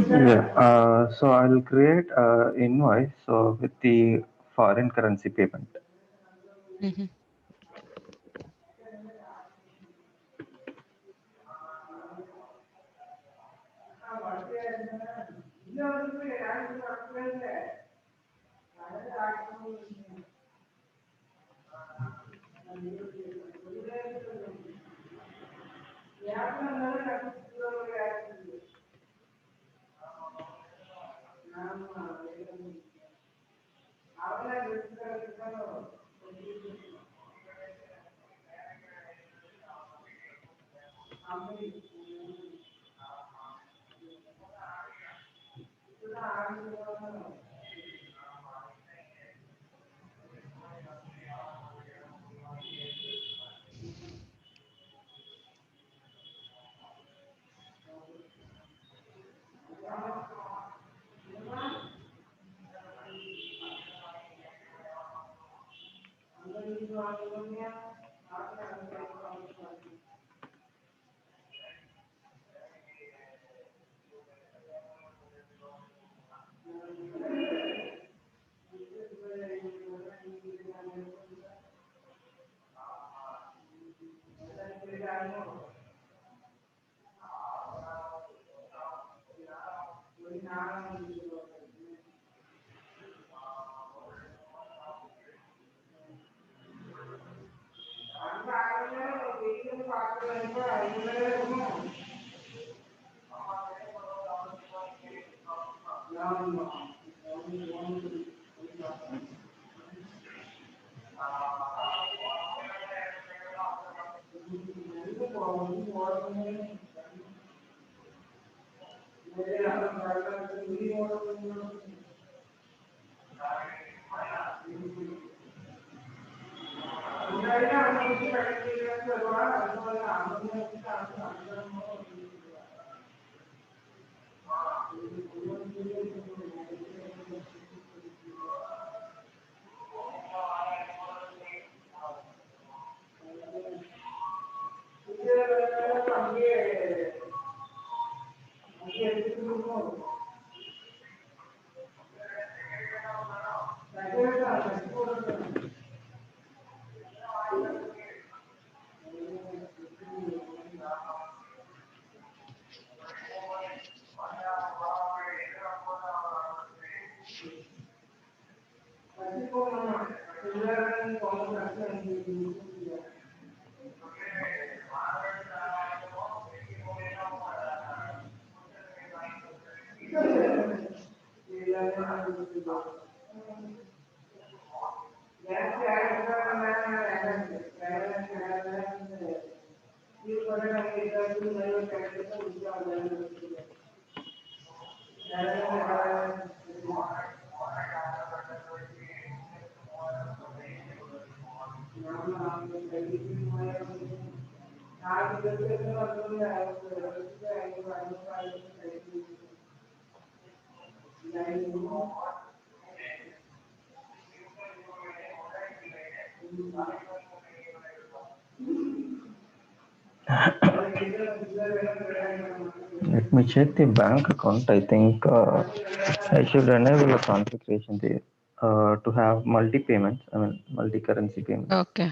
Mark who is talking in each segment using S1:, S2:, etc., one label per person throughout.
S1: Yeah, so I'll create invoice so with the foreign currency payment.
S2: Mm-hmm.
S1: Let me check the bank account. I think I should enable a configuration there to have multi payments. I mean multi currency payments.
S2: Okay.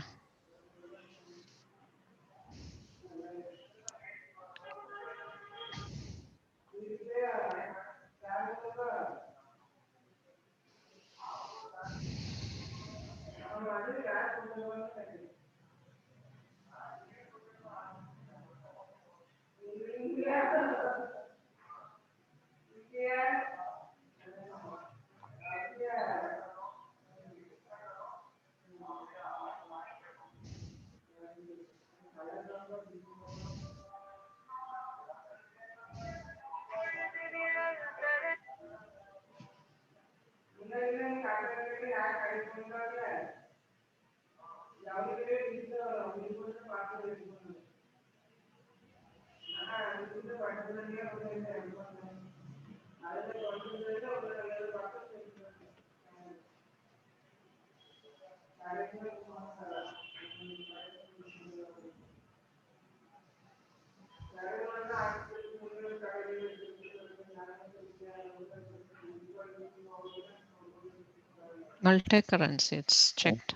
S2: Multi-currency, it's checked.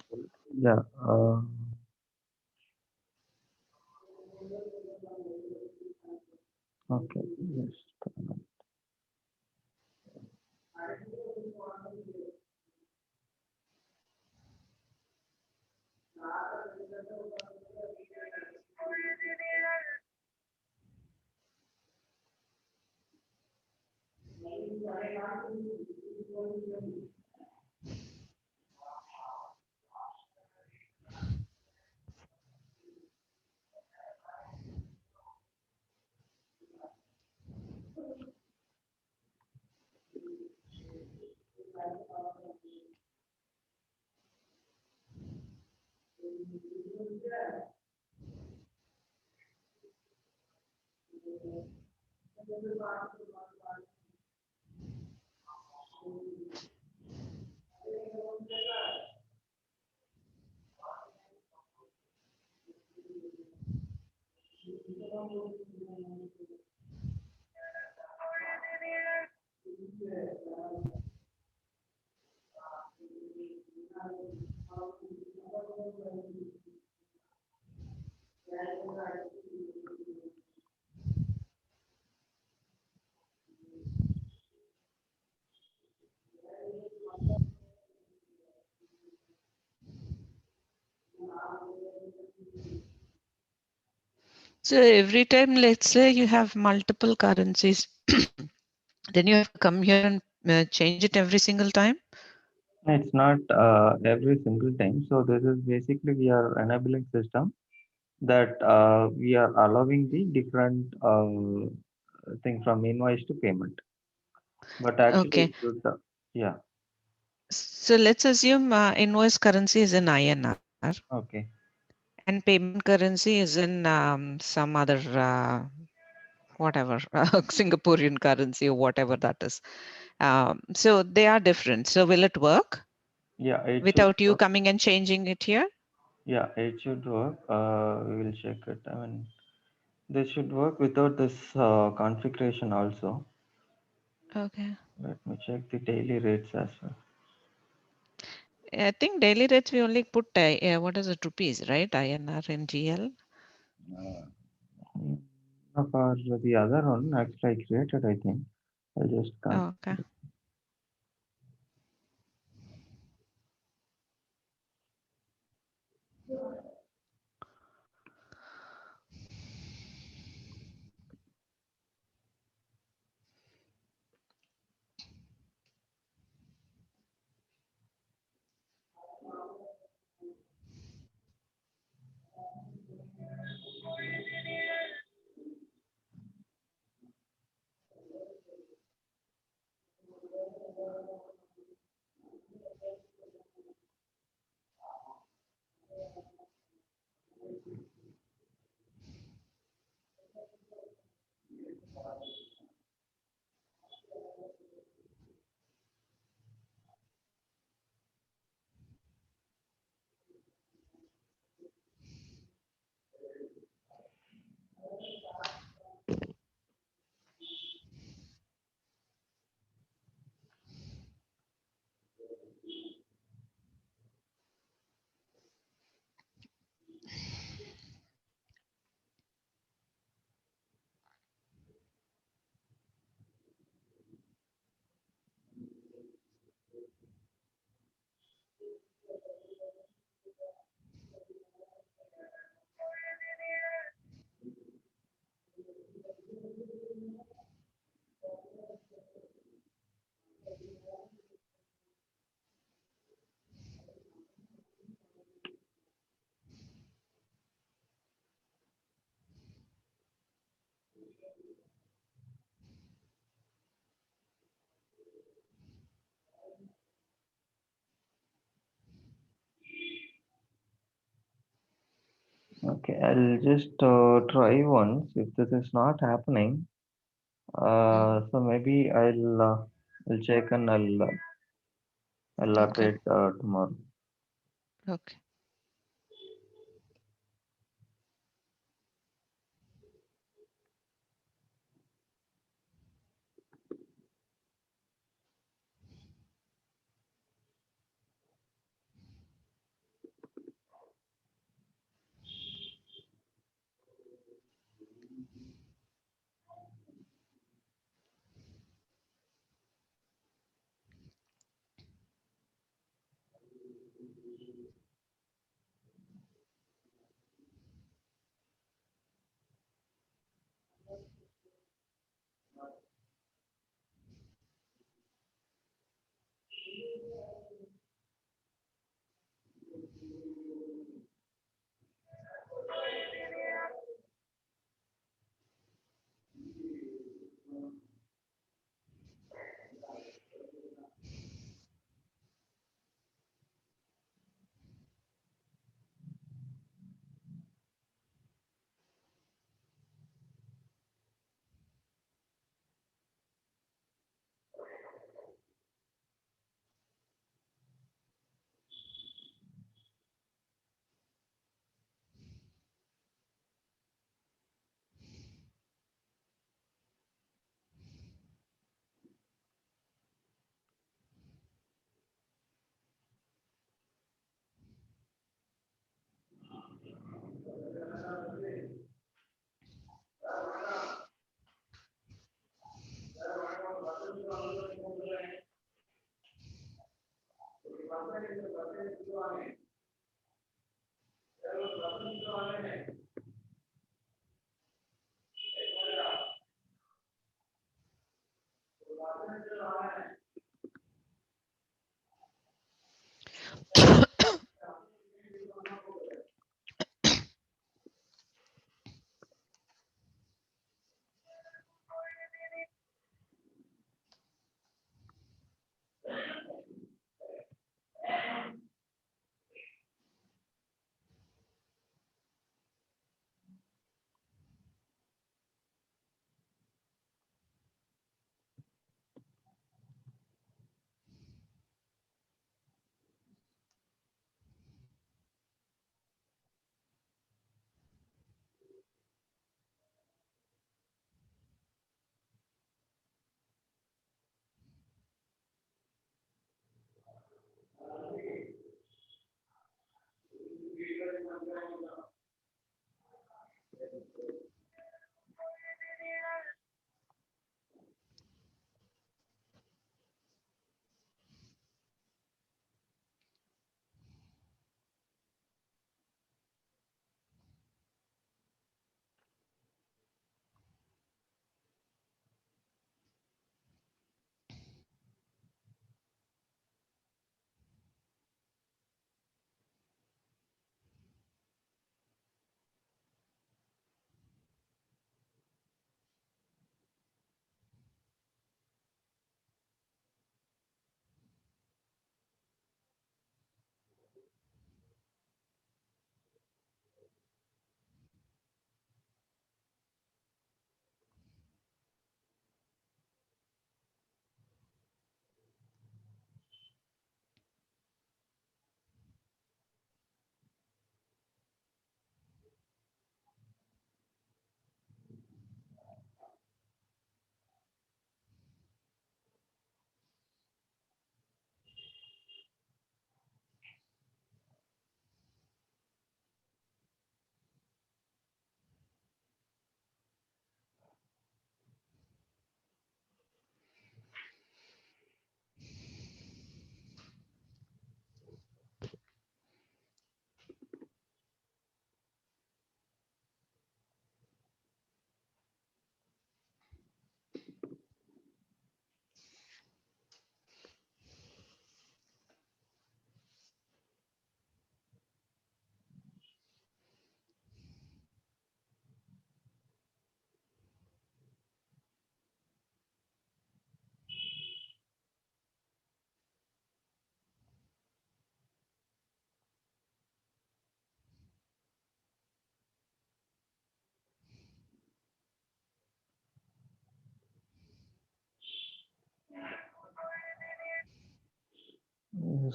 S1: Yeah. Okay. Yes.
S2: So every time, let's say you have multiple currencies, then you have to come here and change it every single time.
S1: It's not every single time. So this is basically we are enabling system that we are allowing the different thing from invoice to payment. But actually,
S2: Okay.
S1: it should, yeah,
S2: So let's assume invoice currency is in INR
S1: okay,
S2: and payment currency is in some other whatever Singaporean currency or whatever that is. So they are different. So will it work
S1: yeah, it should
S2: without you
S1: work.
S2: coming and changing it here?
S1: Yeah, it should work. We will check it. I mean, this should work without this configuration also.
S2: Okay.
S1: Let me check the daily rates as well.
S2: I think daily rates we only put what is it, rupees, right? INR and GL.
S1: Uh, for the other one, actually, I created, I think. I just can't.
S2: Oh, okay.
S1: Okay, I'll just try once. If this is not happening,
S2: Mm,
S1: so maybe I'll check and I'll
S2: okay.
S1: update tomorrow.
S2: Okay.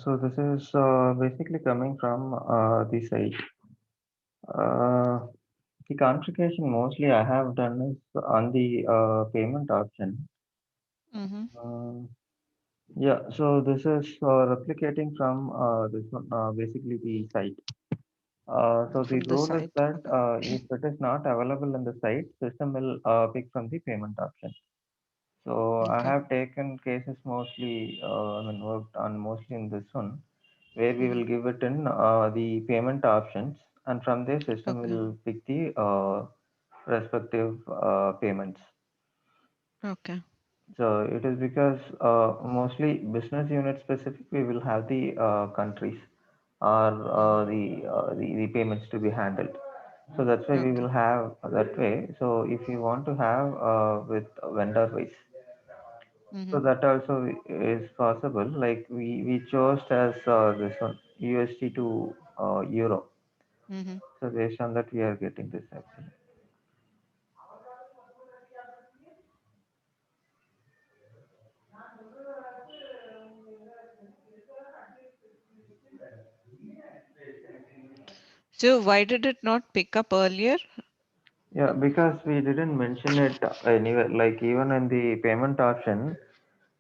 S1: So this is basically coming from the site. The configuration mostly I have done is on the payment option.
S2: Mm-hmm.
S1: Uh, yeah, so this is replicating from this one, basically the site. So the
S2: From the
S1: rule is
S2: site.
S1: that if it is not available in the site, system will pick from the payment option. So I
S2: Okay.
S1: have taken cases mostly, I mean, worked on mostly in this one. where we
S2: Mm-hmm.
S1: will give it in the payment options, and from there system
S2: Okay.
S1: will pick the respective payments.
S2: Okay.
S1: So it is because mostly business unit specific, we will have the countries or the payments to be handled. So that's why we
S2: Okay.
S1: will have that way. So if you want to have with vendor wise, so
S2: Mm-hmm.
S1: that also is possible. Like we chose as this one USD to euro.
S2: Mm-hmm.
S1: So based on that, we are getting this actually.
S2: So why did it not pick up earlier?
S1: Yeah, because we didn't mention it anywhere. Like even in the payment option,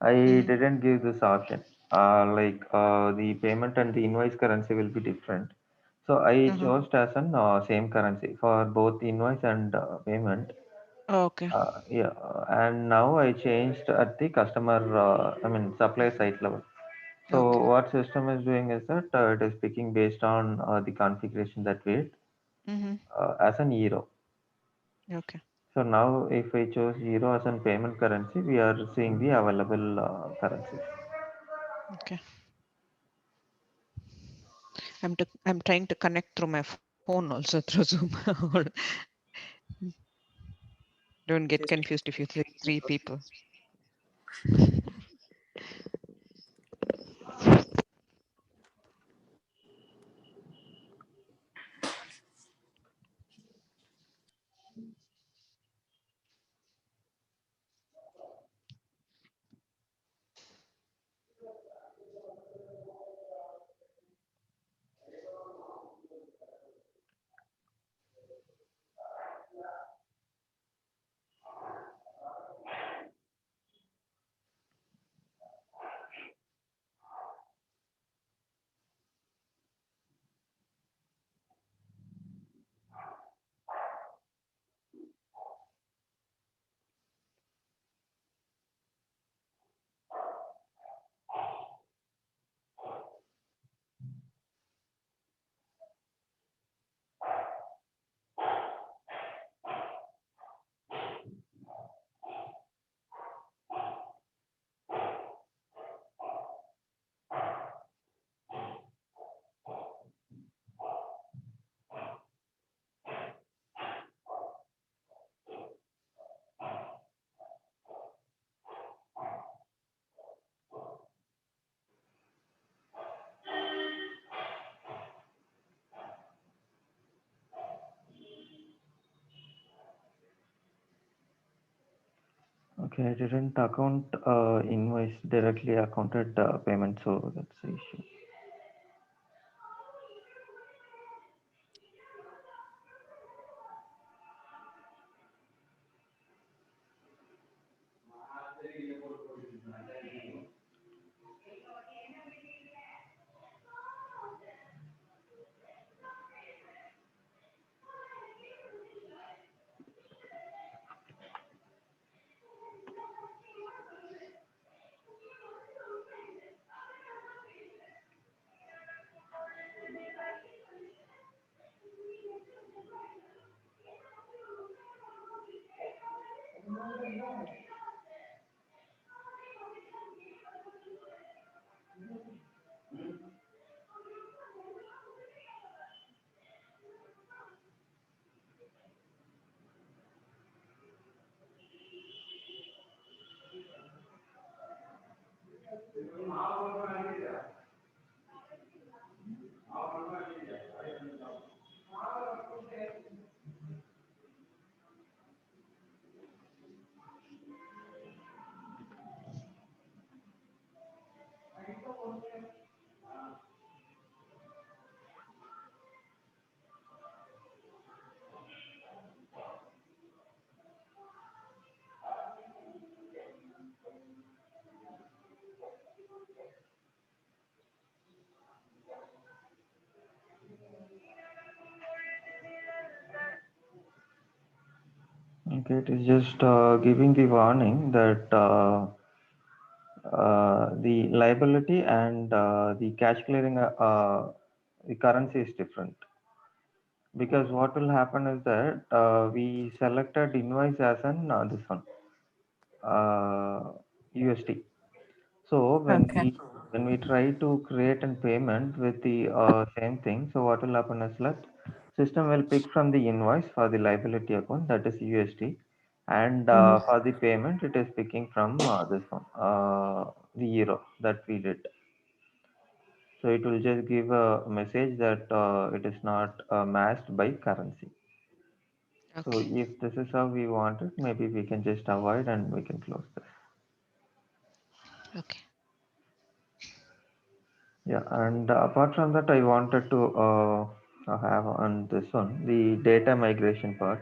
S1: I
S2: Mm-hmm.
S1: didn't give this option. The payment and the invoice currency will be different. So I
S2: Uh-huh.
S1: chose as an same currency for both invoice and payment.
S2: Okay.
S1: Yeah, and now I changed at the customer, I mean supply side level. So
S2: Okay.
S1: what system is doing is that it is picking based on the configuration that way
S2: Mm-hmm.
S1: as an euro.
S2: Okay.
S1: So now if I choose euro as an payment currency, we are seeing the available currencies.
S2: Okay. I'm trying to connect through my phone also through Zoom. Don't get confused if you see three people.
S1: Okay, I didn't account invoice directly accounted payment, so that's the issue. Okay, it is just giving the warning that the liability and the cash clearing, the currency is different. Because what will happen is that we selected invoice as an this one USD. So
S3: Okay.
S1: when we try to create a payment with the same thing, so what will happen is that system will pick from the invoice for the liability account, that is USD, and
S3: Mhm.
S1: for the payment it is picking from this one the euro that we did. So it will just give a message that it is not matched by currency. So
S2: Okay.
S1: if this is how we want it, maybe we can just avoid and we can close this.
S2: Okay.
S1: Yeah, and apart from that, I wanted to have on this one the data migration part.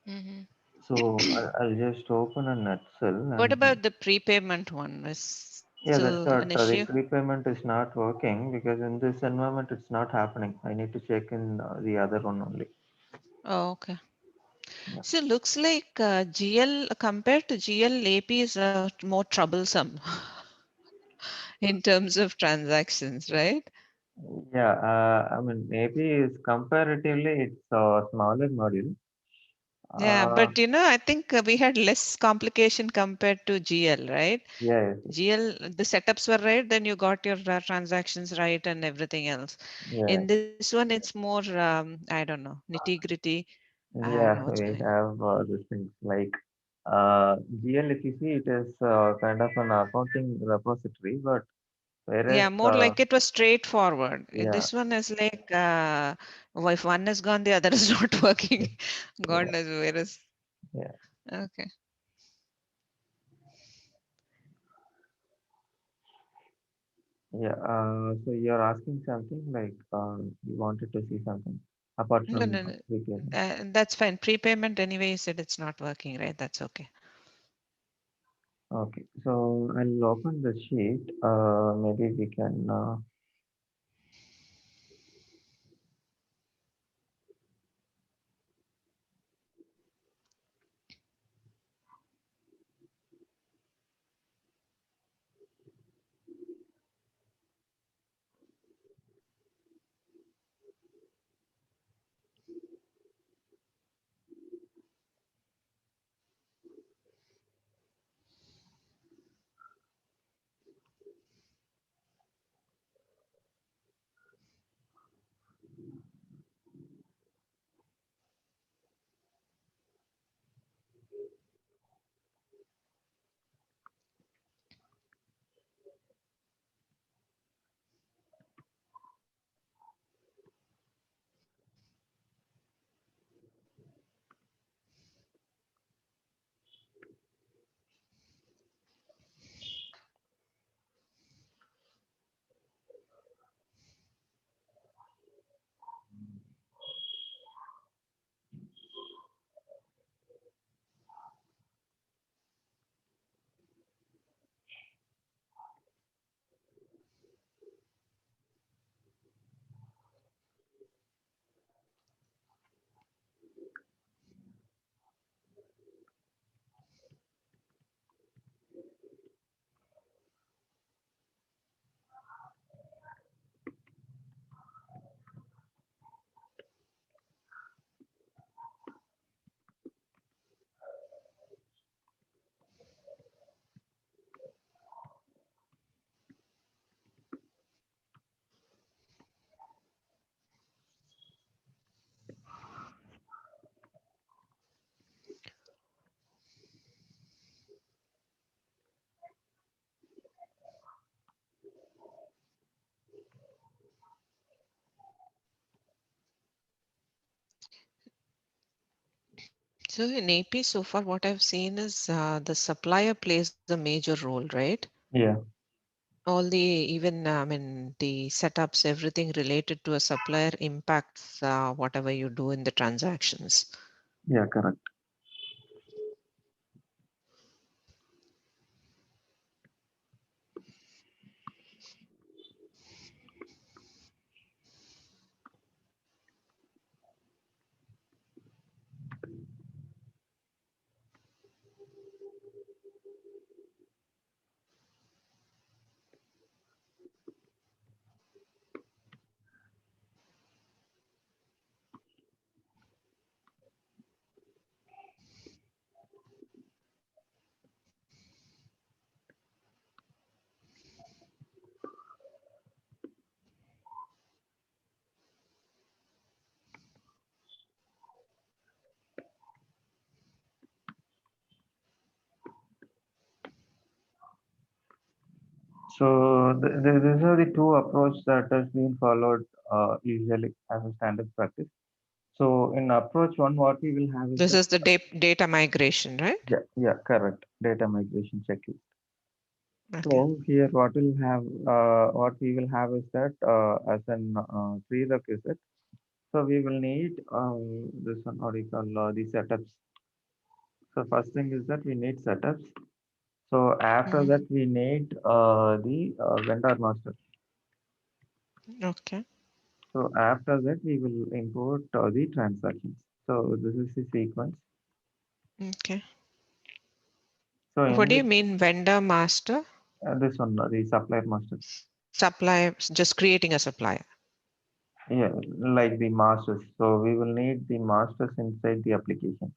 S2: Hmm.
S1: So I'll just open an Excel
S2: What
S1: and
S2: about the prepayment one? Is
S1: yeah,
S2: still
S1: that's
S2: an
S1: what
S2: issue?
S1: the prepayment is not working because in this environment it's not happening. I need to check in the other one only.
S2: Oh, okay.
S1: Yeah,
S2: So looks like GL compared to GL, AP is more troublesome in terms of transactions, right?
S1: yeah. I mean, maybe is comparatively it's a smaller module.
S2: Yeah,
S1: Uh,
S2: but I think we had less complication compared to GL, right?
S1: yes,
S2: GL, the setups were right, then you got your transactions right and everything else.
S1: yeah.
S2: In this one, it's more, I don't know, nitty-gritty.
S1: Yeah,
S2: What's
S1: we
S2: going on?
S1: have these things like GL. If you see, it is kind of an accounting repository, but whereas
S2: Yeah, more like it was straightforward.
S1: yeah,
S2: This one is like, if one is gone, the other is not working. God
S1: yeah,
S2: knows where is.
S1: yeah,
S2: Okay.
S1: yeah. So you're asking something like you wanted to see something apart
S2: No,
S1: from
S2: no, no.
S1: repayment.
S2: That's fine. Prepayment anyway, you said it's not working, right? That's okay.
S1: Okay, so I'll open the sheet. Maybe we can.
S2: So in AP, so far what I've seen is the supplier plays a major role, right?
S1: Yeah,
S2: All the even I mean the setups, everything related to a supplier impacts whatever you do in the transactions.
S1: yeah, correct. So these are the two approaches that has been followed usually as a standard practice. So in approach one, what we will have is
S2: This
S1: that,
S2: is the data migration, right?
S1: yeah, yeah, correct, data migration checklist.
S2: Okay.
S1: So here what we will have is that as an prerequisite. So we will need this one, what do you call, the setups. So first thing is that we need setups. So after
S2: Hmm.
S1: that we need the vendor master.
S2: Okay.
S1: So after that we will import the transactions. So this is the sequence.
S2: Okay.
S1: So
S2: What
S1: in
S2: do you
S1: this
S2: mean vendor master?
S1: this one, the supplier master.
S2: Supply, just creating a supplier.
S1: Yeah, like the masters. So we will need the masters inside the application.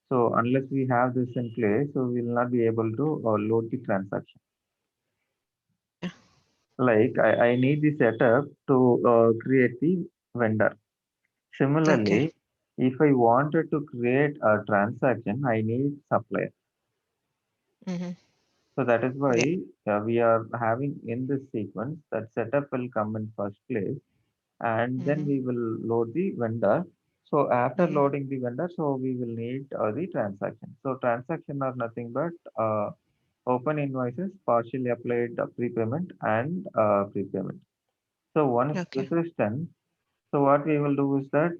S1: So unless we have this in place, so we will not be able to load the transaction.
S2: Okay.
S1: Like I need the setup to create the vendor.
S2: Okay.
S1: Similarly, if I wanted to create a transaction, I need supplier.
S2: Hmm.
S1: So that is
S2: Yeah.
S1: why we are having in this sequence that setup will come in first place, and then
S2: Hmm.
S1: we will load the vendor. So after
S2: Hmm.
S1: loading the vendor, so we will need the transaction. So transaction are nothing but open invoices, partially applied prepayment and prepayment. So once this
S2: Okay.
S1: is done, so what we will do is that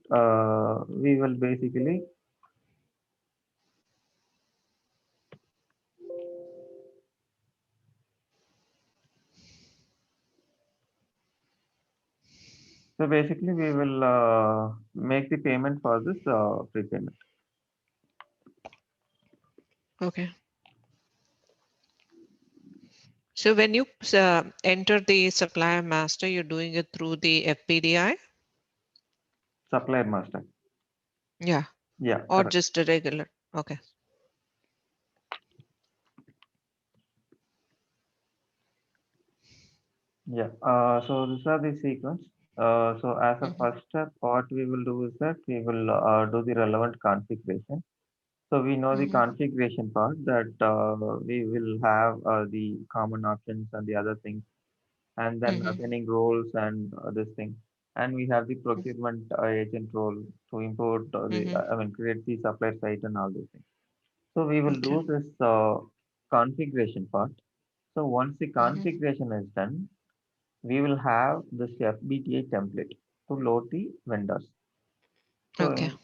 S1: we will basically, so basically we will make the payment for this prepayment.
S2: Okay. So when you enter the supplier master, you're doing it through the FPDI?
S1: Supplier master.
S2: Yeah.
S1: Yeah,
S2: Or
S1: correct.
S2: just a regular? Okay.
S1: Yeah. So these are the sequence. So as a
S2: Hmm.
S1: first step, what we will do is that we will do the relevant configuration. So we know the
S2: Hmm.
S1: configuration part that we will have the common options and the other things, and then
S2: Hmm.
S1: assigning roles and this thing. And we have the procurement agent role to import
S2: Hmm.
S1: I mean, create the supplier site and all those things. So we will
S2: Okay.
S1: do this configuration part. So once the
S2: Hmm.
S1: configuration is done, we will have this FBTA template to load the vendors. So
S2: Okay.
S1: in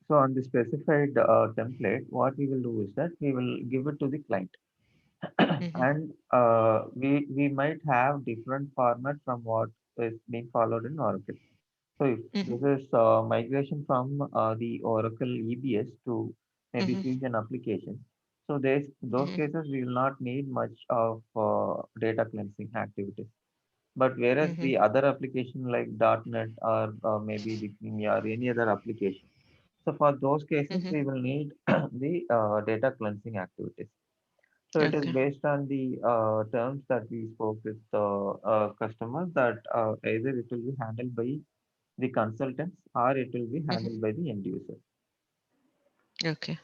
S1: so on the specified template, what we will do is that we will give it to the client,
S2: Hmm.
S1: and we might have different format from what is being followed in Oracle. So if
S2: Hmm.
S1: this is migration from the Oracle EBS to maybe
S2: Hmm.
S1: Fusion application, so there's those
S2: Hmm.
S1: cases we will not need much of data cleansing activities. But whereas
S2: Hmm.
S1: the other application like .NET or maybe the Kimi or any other application, so for those cases
S2: Hmm.
S1: we will need the data cleansing activities. So it is
S2: Okay.
S1: based on the terms that we spoke with the customers that either it will be handled by the consultants or it will be
S2: Hmm.
S1: handled by the end user.
S2: Okay.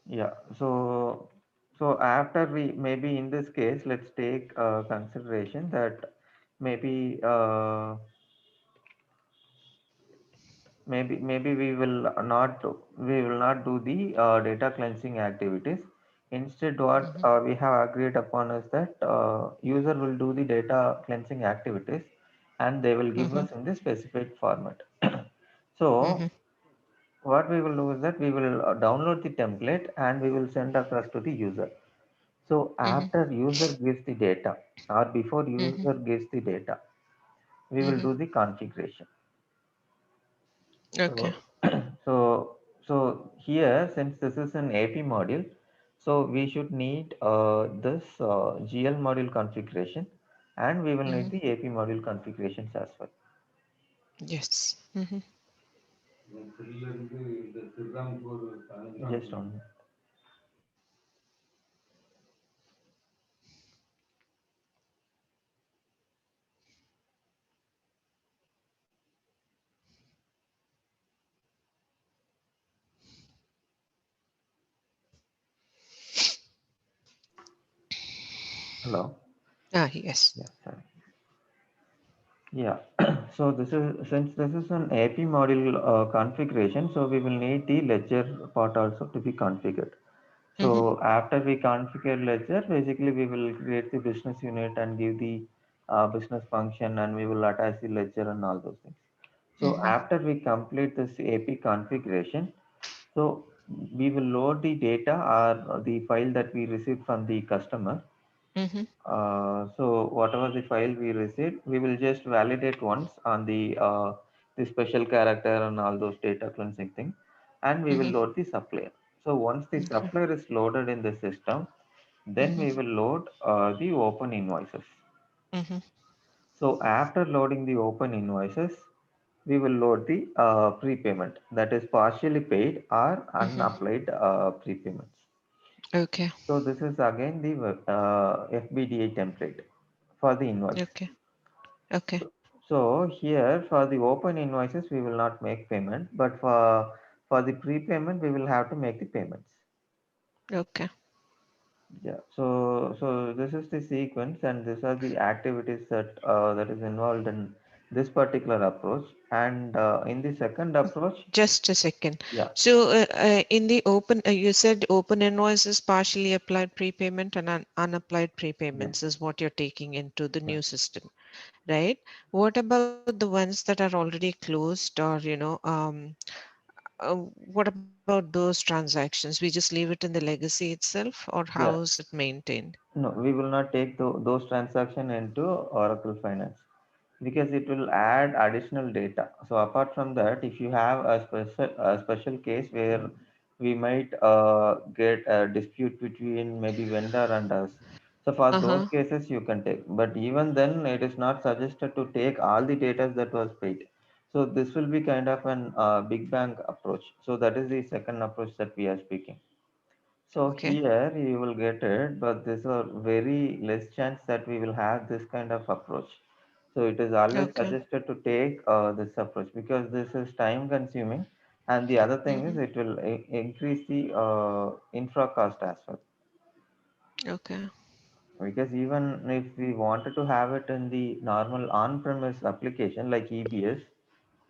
S1: Yeah. So after we maybe in this case, let's take consideration that maybe maybe we will not do the data cleansing activities. Instead, what
S2: Hmm.
S1: we have agreed upon is that user will do the data cleansing activities, and they will give
S2: Hmm.
S1: us in the specific format. So
S2: Hmm.
S1: what we will do is that we will download the template and we will send across to the user. So
S2: Hmm.
S1: after user gives the data or before
S2: Hmm.
S1: user gives the data, we will
S2: Hmm.
S1: do the configuration.
S2: Okay.
S1: So, so here, since this is an AP module, so we should need this GL module configuration, and we will
S2: Hmm.
S1: need the AP module configurations as well.
S2: Yes. Hmm.
S1: Just one minute. Hello.
S2: Yes.
S1: Yeah, sorry. Yeah. So this is, since this is an AP module configuration, so we will need the ledger part also to be configured.
S2: Mm-hmm.
S1: So after we configure ledger, basically we will create the business unit and give the business function, and we will attach the ledger and all those things. So
S2: Mm-hmm.
S1: after we complete this AP configuration, so we will load the data or the file that we received from the customer.
S2: Mm-hmm.
S1: So whatever the file we receive, we will just validate once on the special character and all those data cleansing thing, and we will
S2: Mm-hmm.
S1: load the supplier. So once the
S2: Okay.
S1: supplier is loaded in the system, then
S2: Mm-hmm.
S1: we will load the open invoices.
S2: Mm-hmm.
S1: So after loading the open invoices, we will load the prepayment, that is partially paid or
S2: Mm-hmm.
S1: unapplied prepayments.
S2: Okay.
S1: So this is again the FBDA template for the invoice.
S2: Okay. Okay.
S1: So, so here for the open invoices we will not make payment, but for the prepayment we will have to make the payments.
S2: Okay.
S1: Yeah. So this is the sequence, and these are the activities that is involved in this particular approach. And in the second approach,
S2: Just a second.
S1: yeah,
S2: So, in the open, you said open invoices, partially applied prepayment, and unapplied
S1: yeah,
S2: prepayments is what you're taking into the
S1: yeah,
S2: new system, right? What about the ones that are already closed, or what about those transactions? We just leave it in the legacy itself, or how
S1: yeah.
S2: is it maintained?
S1: No, we will not take those transaction into Oracle Finance because it will add additional data. So apart from that, if you have a special case where we might get a dispute between maybe vendor and us, so for those
S2: Uh-huh.
S1: cases you can take. But even then, it is not suggested to take all the data that was paid. So this will be kind of an big bang approach. So that is the second approach that we are speaking. So
S2: Okay.
S1: here you will get it, but there's a very less chance that we will have this kind of approach. So it is always
S2: Okay.
S1: suggested to take this approach because this is time consuming, and the other thing is
S2: Mm-hmm.
S1: it will increase the infra cost as well.
S2: Okay.
S1: Because even if we wanted to have it in the normal on-premise application like EBS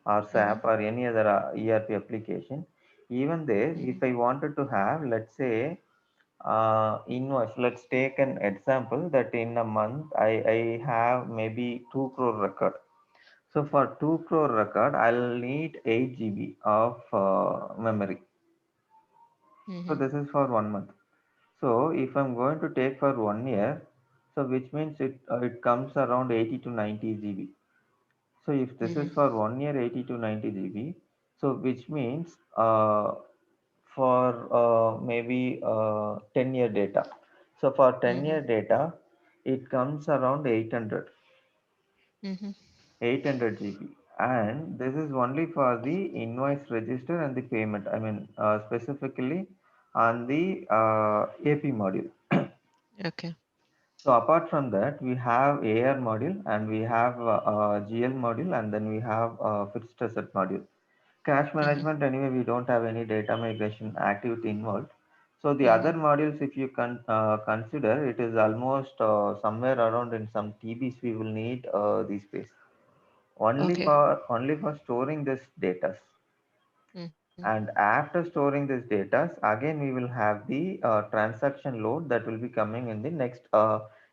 S1: or
S2: Mm-hmm.
S1: SAP or any other ERP application, even there,
S2: Mm-hmm.
S1: if I wanted to have, let's say, invoice. Let's take an example that in a month I have maybe 2 crore record. So for 2 crore record, I'll need 8 GB of memory. So
S2: Mm-hmm.
S1: this is for 1 month. So if I'm going to take for 1 year, so which means it comes around 80 to 90 GB. So if this is
S2: Mm-hmm.
S1: for 1 year 80 to 90 GB, so which means for maybe 10-year data. So for 10-year
S2: Mm-hmm.
S1: data, it comes around
S2: Mm-hmm.
S1: 800 GB. And this is only for the invoice register and the payment. I mean, specifically on the AP module.
S2: Okay.
S1: So apart from that, we have AR module and we have GL module and then we have fixed asset module. Cash
S2: Mm-hmm.
S1: management, anyway, we don't have any data migration activity involved. So the other
S2: Mm-hmm.
S1: modules, if you can consider, it is almost somewhere around in some TBs we will need the space
S2: Okay.
S1: only for storing this data.
S2: Mm-hmm.
S1: And after storing this data, again we will have the transaction load that will be coming in the next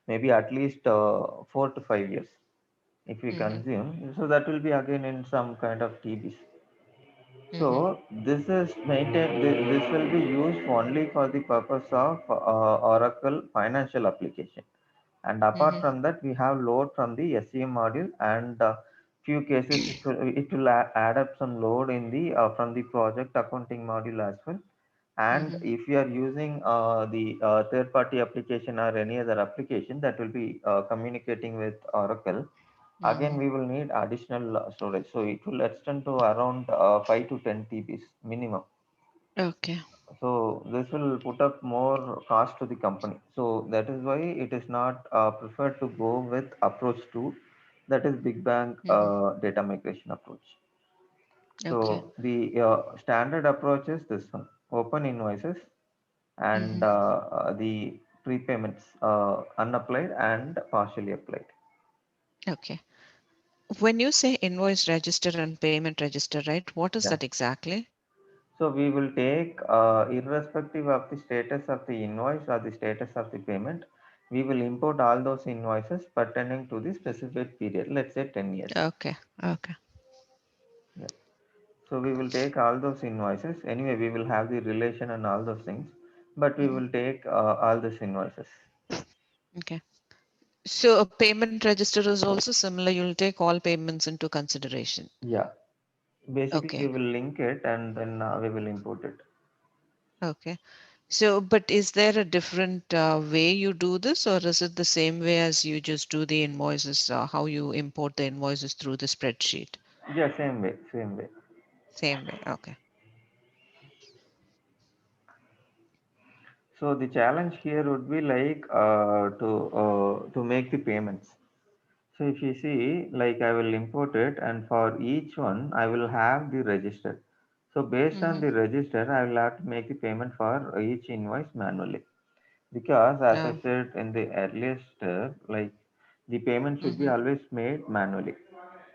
S1: maybe at least 4 to 5 years if we
S2: Mm-hmm.
S1: consume. So that will be again in some kind of TBs.
S2: Mm-hmm.
S1: So this is maintained. This will be used only for the purpose of Oracle financial application. And apart
S2: Mm-hmm.
S1: from that, we have load from the SEM module, and few cases it will add up some load in the from the project accounting module as well. And
S2: Mm-hmm.
S1: if you are using the third party application or any other application that will be communicating with Oracle, again
S2: Mm-hmm.
S1: we will need additional storage. So it will extend to around 5 to 10 TBs minimum.
S2: Okay.
S1: So this will put up more cost to the company. So that is why it is not preferred to go with approach 2, that is big bang
S2: Mm-hmm.
S1: data migration approach.
S2: Okay.
S1: So the standard approach is this one: open invoices and
S2: Mm-hmm.
S1: the prepayments, unapplied and partially applied.
S2: Okay. When you say invoice register and payment register, right? What is
S1: Yeah.
S2: that exactly?
S1: So we will take, irrespective of the status of the invoice or the status of the payment, we will import all those invoices pertaining to the specific period, let's say 10 years.
S2: Okay. Okay.
S1: Yeah. So we will take all those invoices. Anyway, we will have the relation and all those things, but we
S2: Hmm.
S1: will take all these invoices.
S2: Okay. So a payment register is also similar. You'll take all payments into consideration.
S1: Yeah. Basically,
S2: Okay.
S1: we will link it and then we will import it.
S2: Okay. So, but is there a different way you do this, or is it the same way as you just do the invoices, how you import the invoices through the spreadsheet?
S1: Yeah, same way, same way.
S2: Same way. Okay.
S1: So the challenge here would be like, to make the payments. So if you see, like I will import it, and for each one, I will have the register. So based on
S2: Mm-hmm.
S1: the register, I will have to make the payment for each invoice manually. Because as I
S2: Yeah.
S1: said in the earlier step, like the payment should be
S2: Mm-hmm.
S1: always made manually.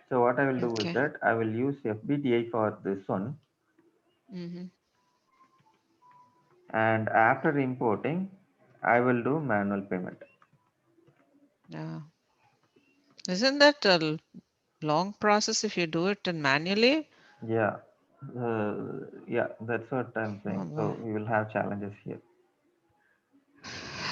S1: So what I will do is
S2: Okay.
S1: that I will use FBDI for this one,
S2: Mm-hmm.
S1: and after importing, I will do manual payment.
S2: Yeah. Isn't that a long process if you do it and manually?
S1: Yeah, yeah, that's what I'm
S2: Oh
S1: saying.
S2: boy.
S1: So we will have challenges here.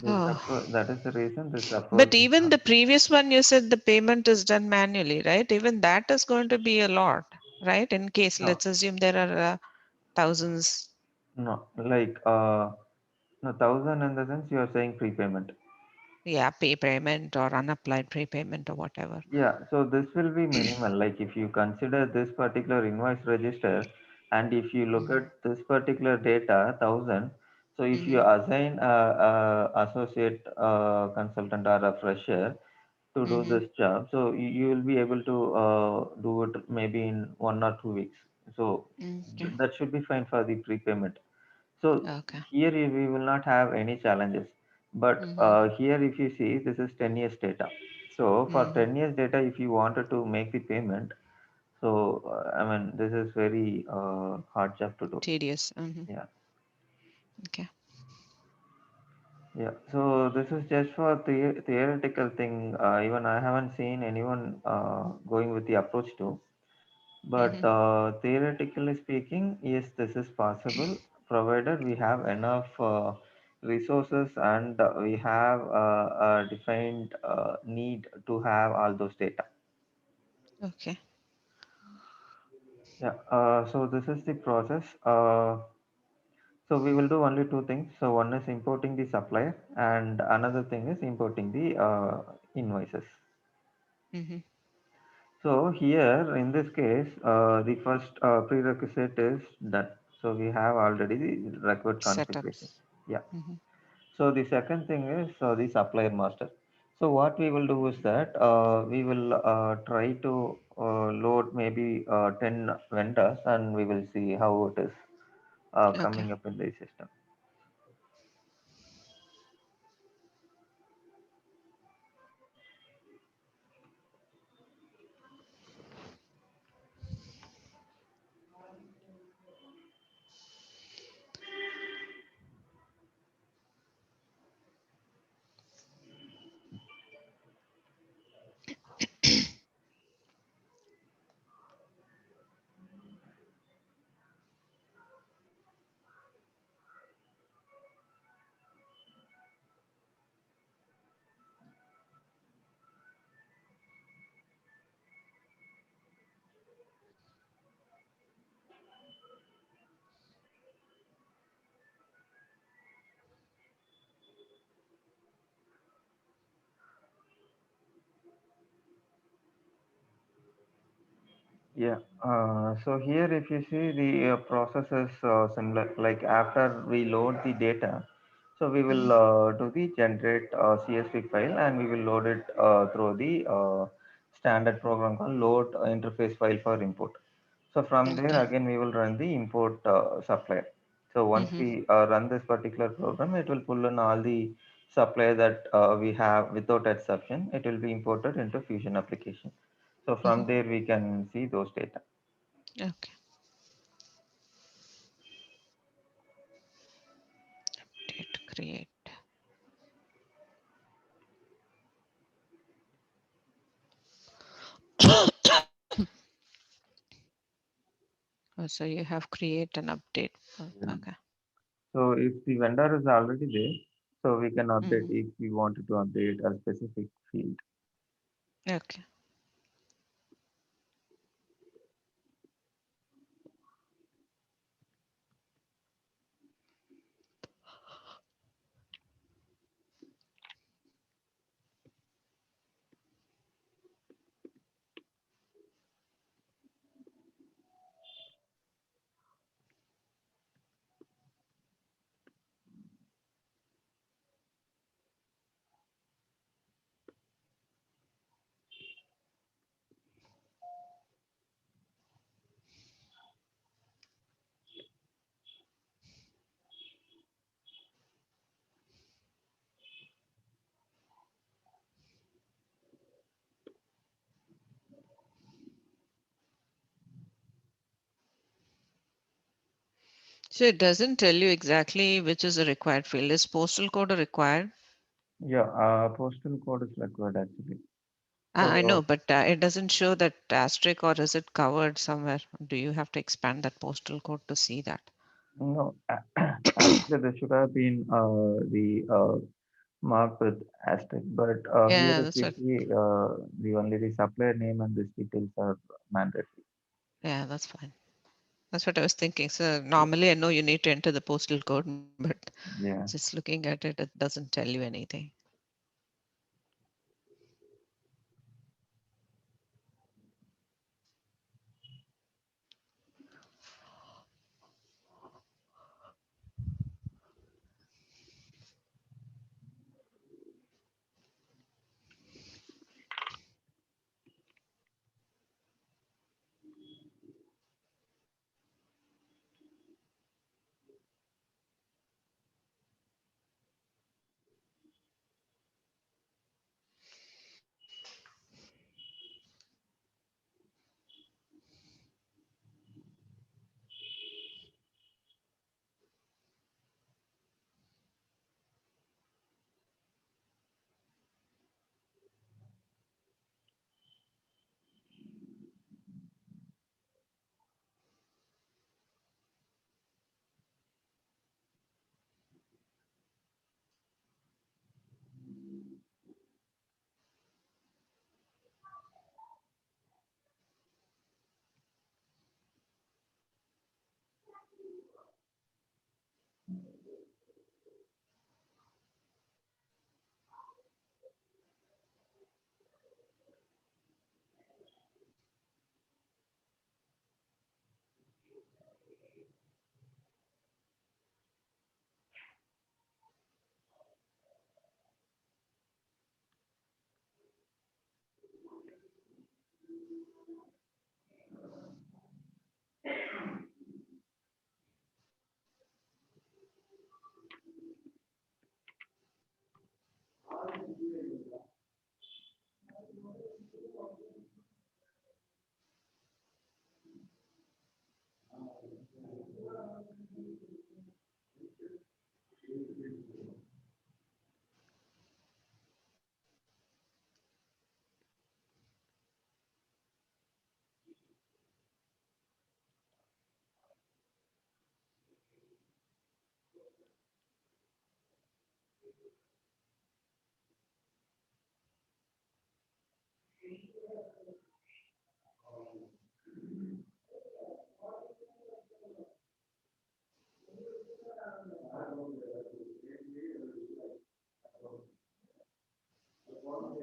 S2: Oh.
S1: That is the reason this
S2: But
S1: approach is
S2: even
S1: not.
S2: the previous one, you said the payment is done manually, right? Even that is going to be a lot, right? In case,
S1: No,
S2: let's assume there are thousands,
S1: no, like, no, thousand in the sense you are saying prepayment.
S2: yeah, pay payment or unapplied prepayment or whatever.
S1: Yeah, so this will be minimal. Like if you consider this particular invoice register, and if you look
S2: Mm-hmm.
S1: at this particular data, thousand. So if you
S2: Mm-hmm.
S1: assign a associate consultant or a fresher to do
S2: Mm-hmm.
S1: this job, so you will be able to do it maybe in 1 or 2 weeks. So
S2: Okay.
S1: that should be fine for the prepayment. So
S2: Okay.
S1: here we will not have any challenges. But
S2: Mm-hmm.
S1: here if you see, this is 10 years data. So for
S2: Mm-hmm.
S1: 10 years data, if you wanted to make the payment, so I mean, this is very hard job to do.
S2: Tedious. Mm-hmm.
S1: Yeah.
S2: Okay.
S1: Yeah. So this is just for the theoretical thing. Even I haven't seen anyone going with the approach to. But
S2: Mm-hmm.
S1: theoretically speaking, yes, this is possible, provided we have enough resources and we have a defined need to have all those data.
S2: Okay.
S1: Yeah. So this is the process. So we will do only two things. So one is importing the supplier, and another thing is importing the invoices.
S2: Mm-hmm.
S1: So here in this case, the first prerequisite is done. So we have already the required configurations.
S2: Setups.
S1: Yeah.
S2: Mm-hmm.
S1: So the second thing is the supplier master. So what we will do is that we will try to load maybe 10 vendors, and we will see how it is
S2: Okay.
S1: coming up in the system. Yeah. So here, if you see the process is similar. Like after we load the data, so we will
S2: Mm-hmm.
S1: do the generate CSV file, and we will load it through the standard program called load interface file for import. So from there
S2: Okay.
S1: again we will run the import supplier. So once
S2: Mm-hmm.
S1: we run this particular program, it will pull in all the supplier that we have without exception, it will be imported into Fusion application. So from
S2: Hmm.
S1: there we can see those data.
S2: Okay. Date create. Oh, so you have create and update.
S1: Yeah.
S2: Okay.
S1: So if the vendor is already there, so we can update
S2: Hmm.
S1: if we wanted to update a specific field.
S2: Okay. So it doesn't tell you exactly which is a required field. Is postal code a required?
S1: Yeah, postal code is required actually.
S2: I know,
S1: So
S2: but it doesn't show that asterisk, or is it covered somewhere? Do you have to expand that postal code to see that?
S1: no, actually there should have been the marked with asterisk, but here
S2: Yeah,
S1: if
S2: that's
S1: we
S2: what.
S1: see the only the supplier name and these details are mandatory.
S2: Yeah, that's fine. That's what I was thinking. So normally I know you need to enter the postal code, but
S1: Yeah.
S2: just looking at it, it doesn't tell you anything.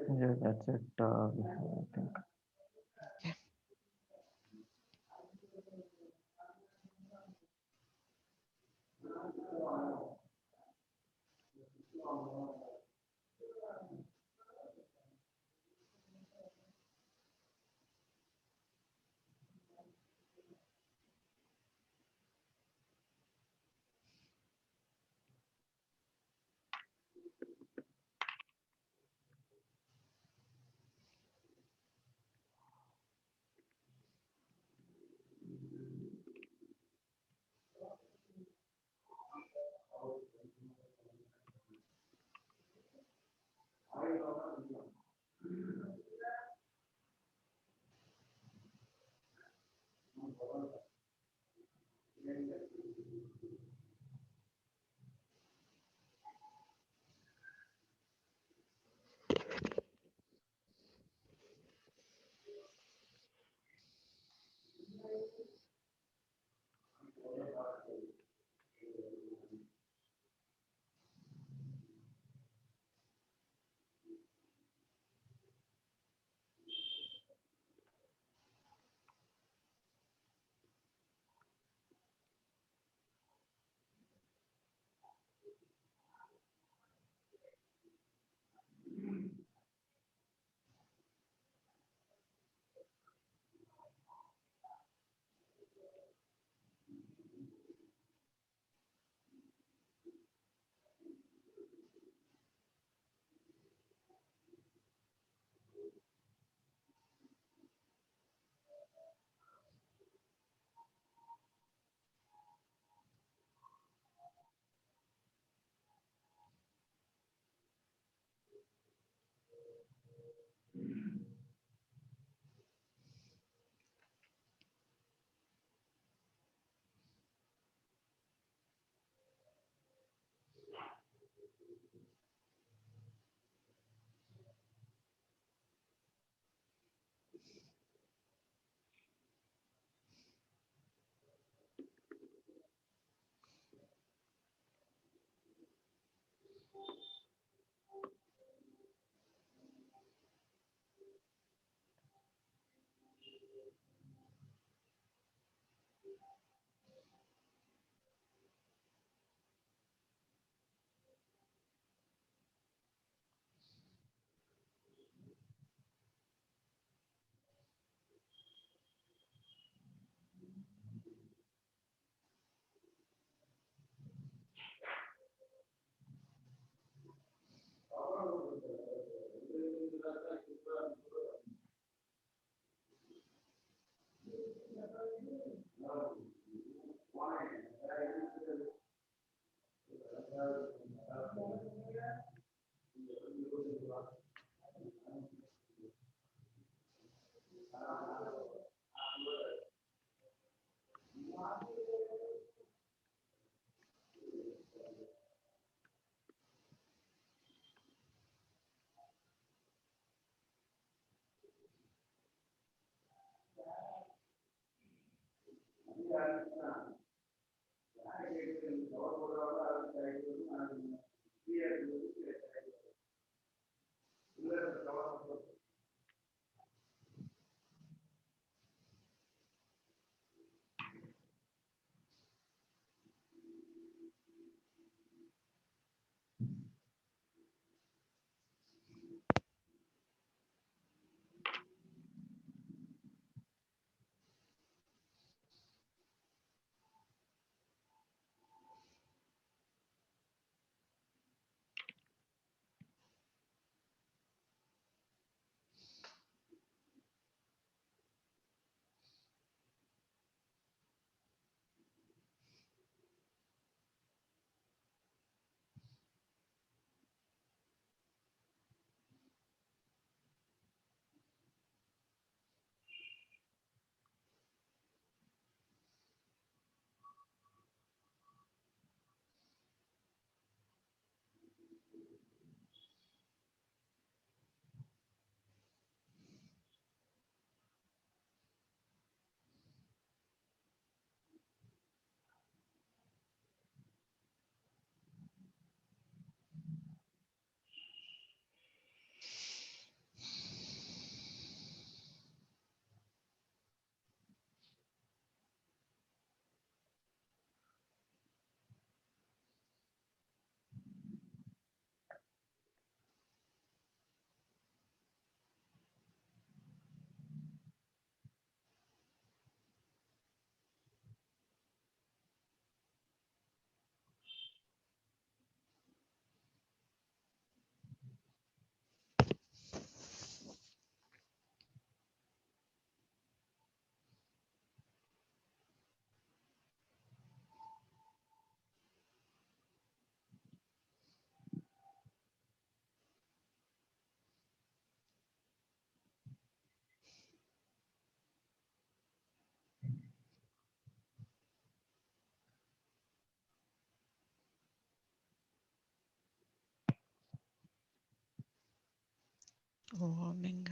S1: Yeah, that's it. I think.
S2: Okay. Morning.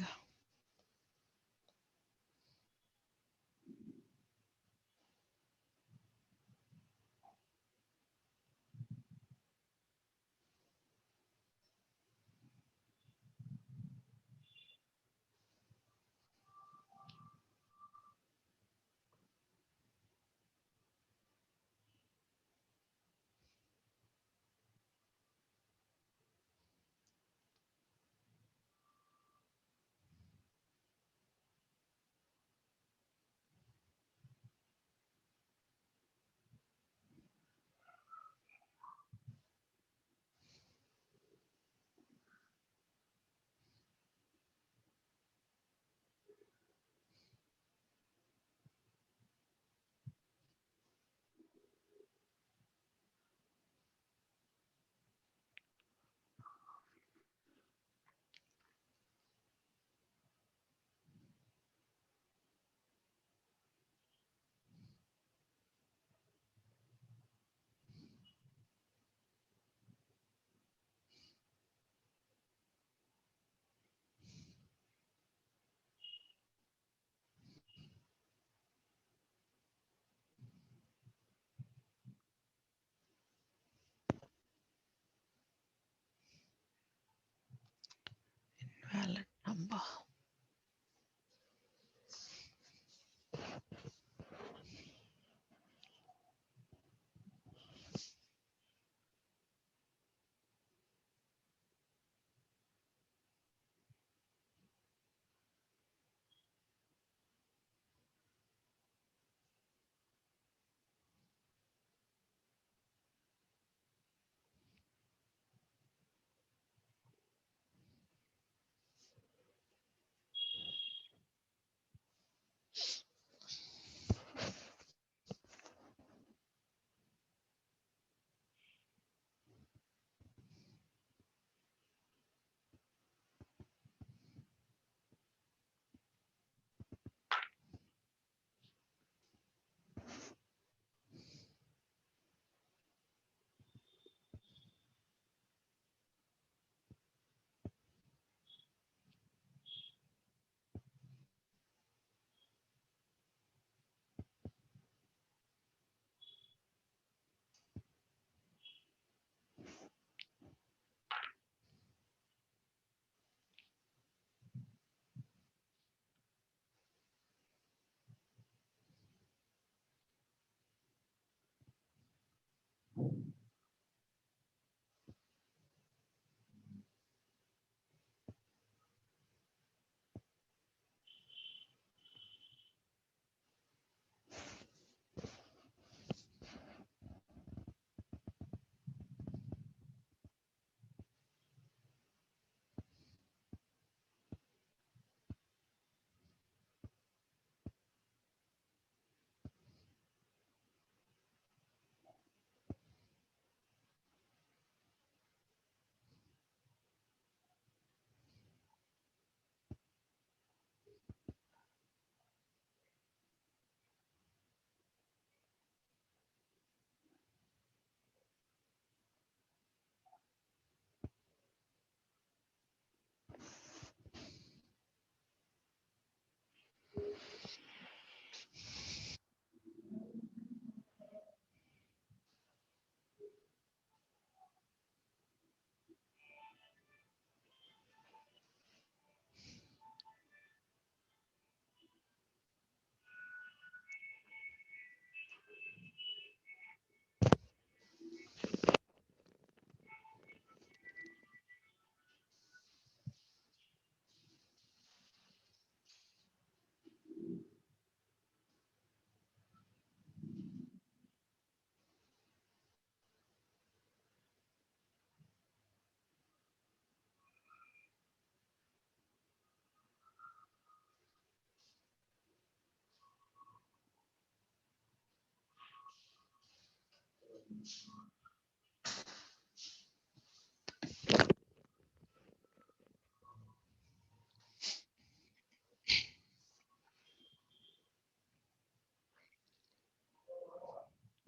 S2: Valid number.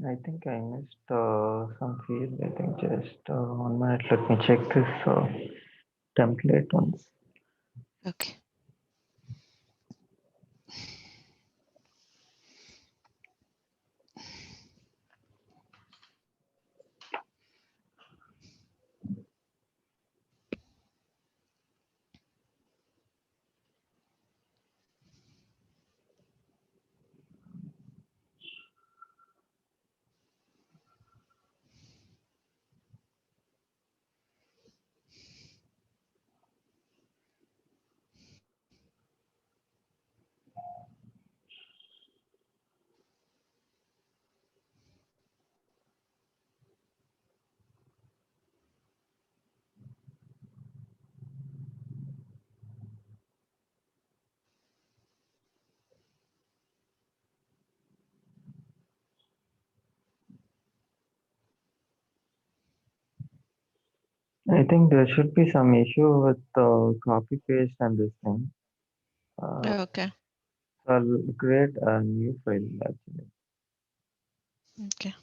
S1: I think I missed some field. I think just 1 minute. Let me check this template once.
S2: Okay.
S1: I think there should be some issue with copy paste and this thing. Uh,
S2: Okay.
S1: so I'll create a new file actually.
S2: Okay.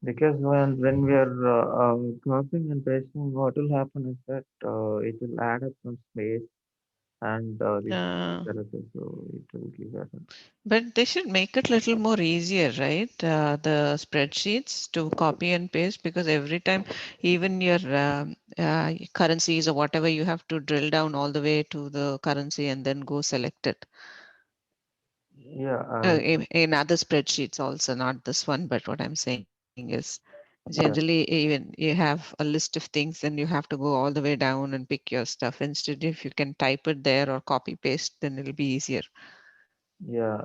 S1: Because when we are copying and pasting, what will happen is that it will add up some space and this
S2: Uh,
S1: character, so it will give error.
S2: but they should make it little more easier, right? The spreadsheets to copy and paste, because every time, even your currencies or whatever, you have to drill down all the way to the currency and then go select it.
S1: Yeah,
S2: In other spreadsheets also, not this one, but what I'm saying is generally
S1: yeah,
S2: even you have a list of things and you have to go all the way down and pick your stuff. Instead, if you can type it there or copy paste, then it'll be easier.
S1: yeah.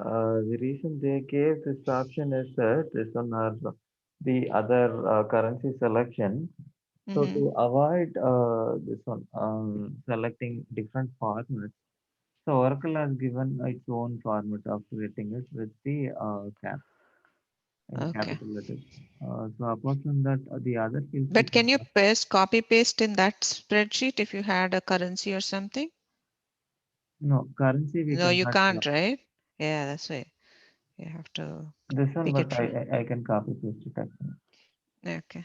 S1: The reason they gave this option is that this one are the other currency selection. So
S2: Hmm.
S1: to avoid this one selecting different formats, so Oracle has given its own format of creating it with the cap in
S2: Okay.
S1: capital letters. So apart from that, the other fields we
S2: But
S1: can
S2: can you paste, copy paste in that spreadsheet if you had a currency or something?
S1: no currency we
S2: No, you
S1: cannot.
S2: can't, right? Yeah, that's why you have to
S1: This one,
S2: pick
S1: but
S2: it from.
S1: I can copy paste it actually.
S2: Okay.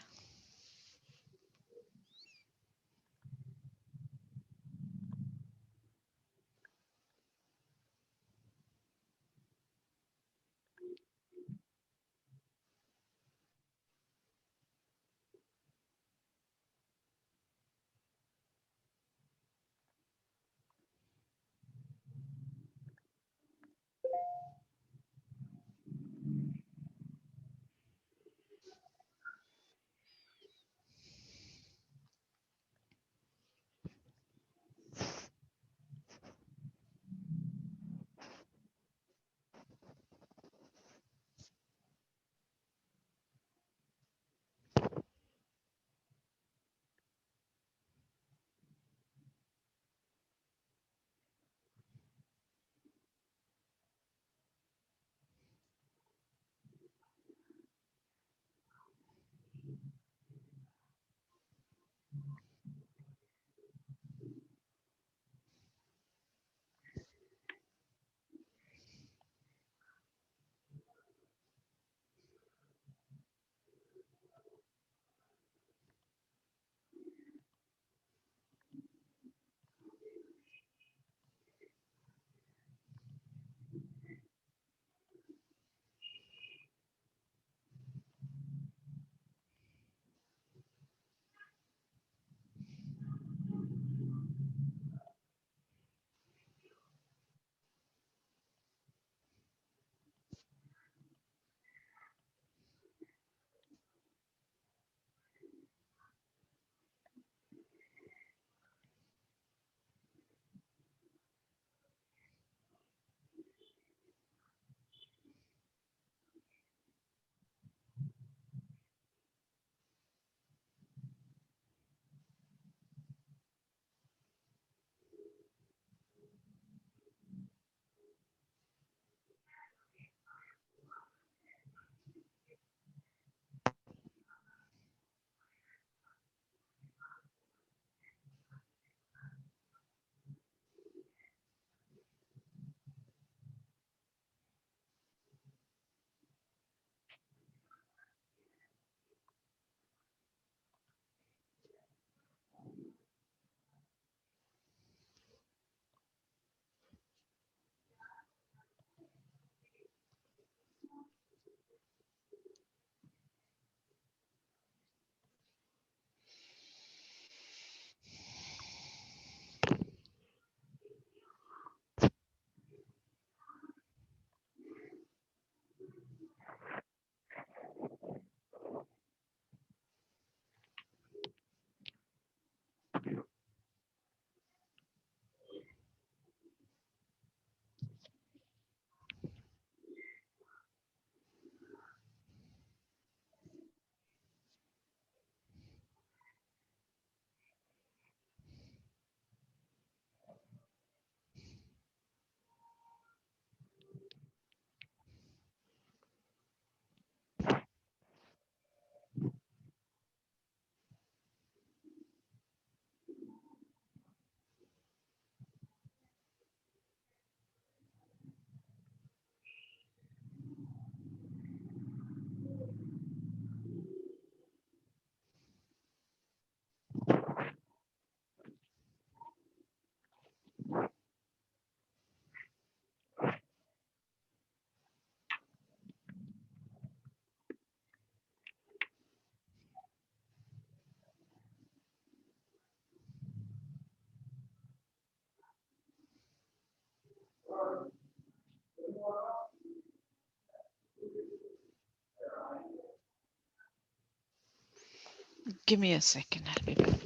S2: Give me a second. I'll be back.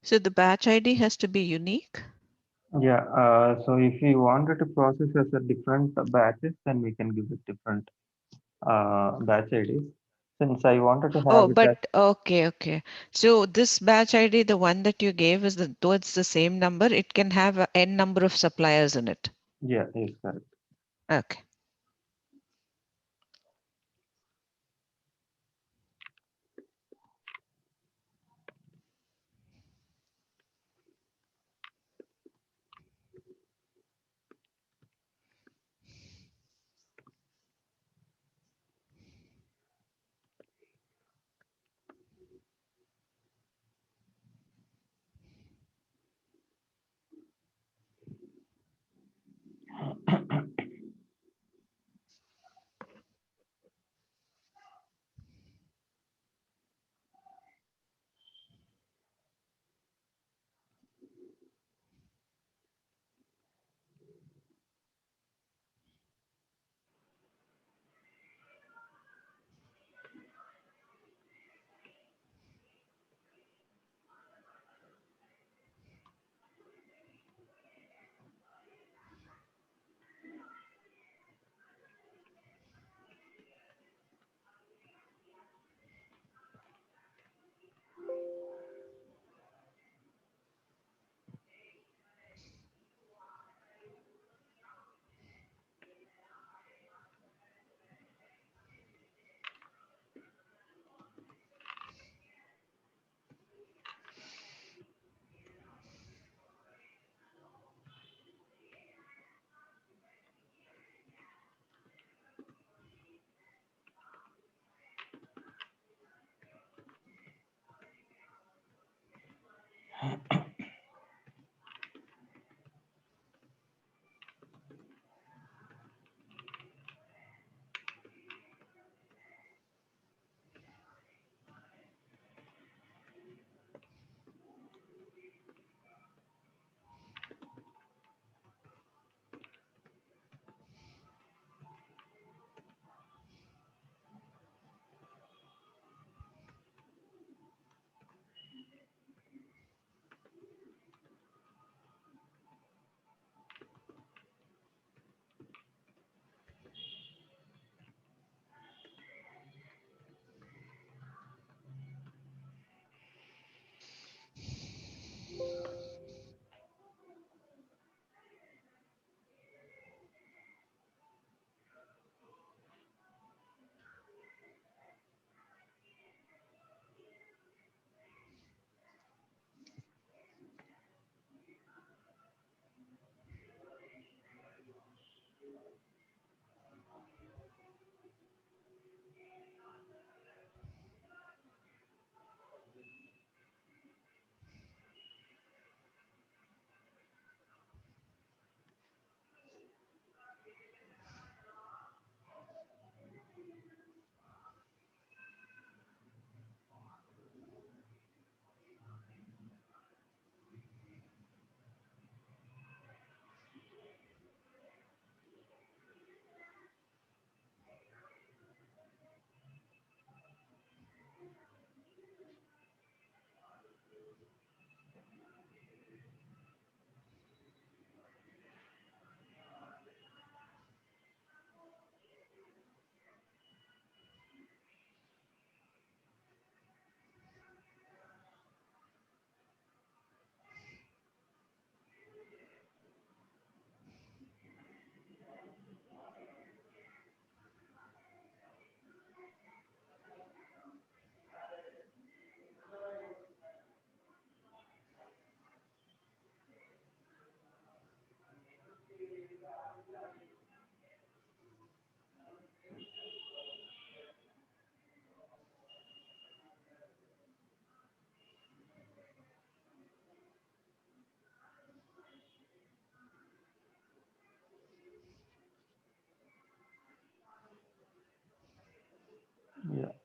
S2: So the batch ID has to be unique.
S1: Yeah, so if you wanted to process as a different batches, then we can give it different batch IDs. Since I wanted to
S2: Oh,
S1: have it as,
S2: but okay, okay. So this batch ID, the one that you gave, is the though it's the same number, it can have a n number of suppliers in it.
S1: yeah, yes, correct.
S2: Okay.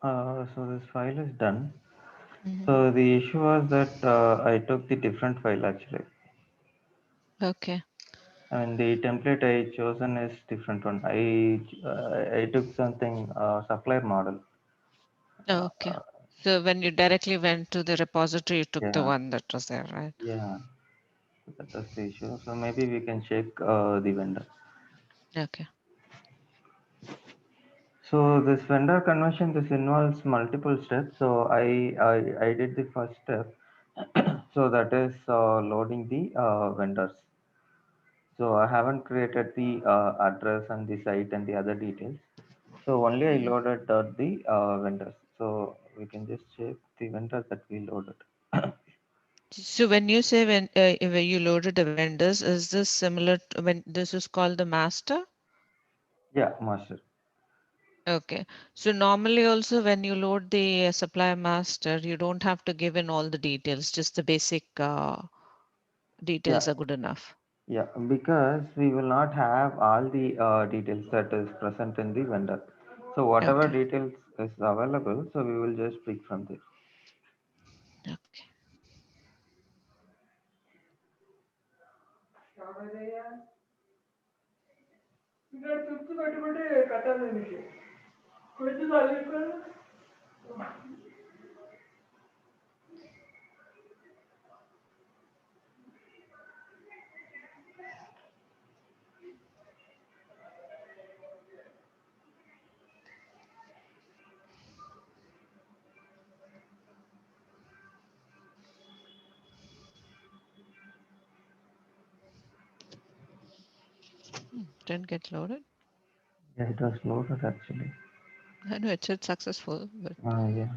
S1: So this file is done.
S2: Hmm.
S1: So the issue was that I took the different file actually.
S2: Okay.
S1: I mean the template I chosen is different one. I took something supplier model.
S2: Okay. So when you directly went to the repository, you took the
S1: Yeah,
S2: one that was there, right?
S1: yeah. So that was the issue. So maybe we can check the vendor.
S2: Okay.
S1: So this vendor conversion, this involves multiple steps. So I did the first step. So that is loading the vendors. So I haven't created the address and the site and the other details. So only I
S2: Mhm.
S1: loaded the vendors. So we can just check the vendors that we loaded.
S2: So when you say when you loaded the vendors, is this similar to when this is called the master?
S1: Yeah, master.
S2: Okay. So normally also when you load the supplier master, you don't have to give in all the details, just the basic
S1: Yeah,
S2: details are good enough.
S1: yeah, because we will not have all the details that is present in the vendor. So whatever
S2: Okay.
S1: details is available, so we will just pick from there.
S2: Okay. Didn't get loaded.
S1: Yeah, it was loaded actually.
S2: I know it said successful, but
S1: Yeah,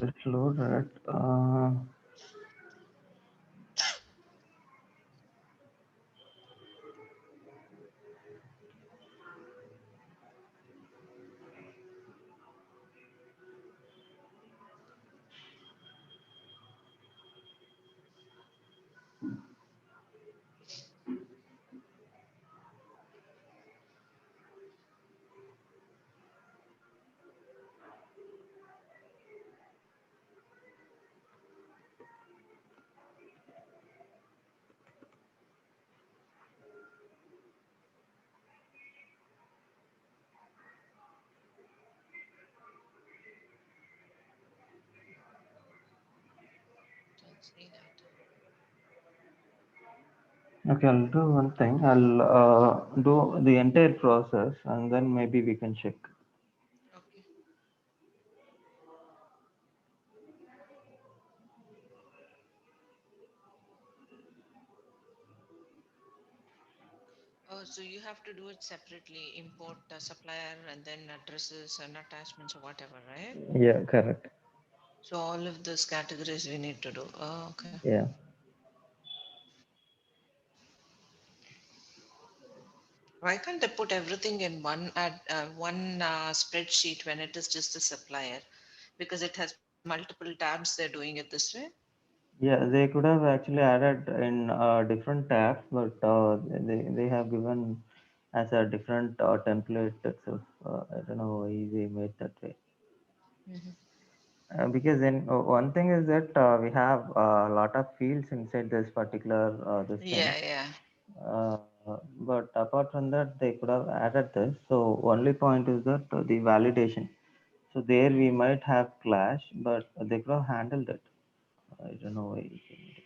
S1: it's loaded.
S2: don't see that.
S1: Okay, I'll do one thing. I'll do the entire process and then maybe we can check.
S2: Okay. Oh, so you have to do it separately, import the supplier and then addresses and attachments or whatever, right?
S1: Yeah, correct.
S2: So all of those categories we need to do. Oh, okay.
S1: Yeah.
S2: Why can't they put everything in one spreadsheet when it is just a supplier? Because it has multiple tabs. They're doing it this way.
S1: Yeah, they could have actually added in different tabs, but they have given as a different template itself. I don't know why they made that way.
S2: Mhm.
S1: Because then one thing is that we have a lot of fields inside this particular this thing.
S2: Yeah, yeah.
S1: Uh, but apart from that, they could have added this. So only point is that the validation. So there we
S2: Mm.
S1: might have clash, but they could have handled it. I don't know why. You changed it.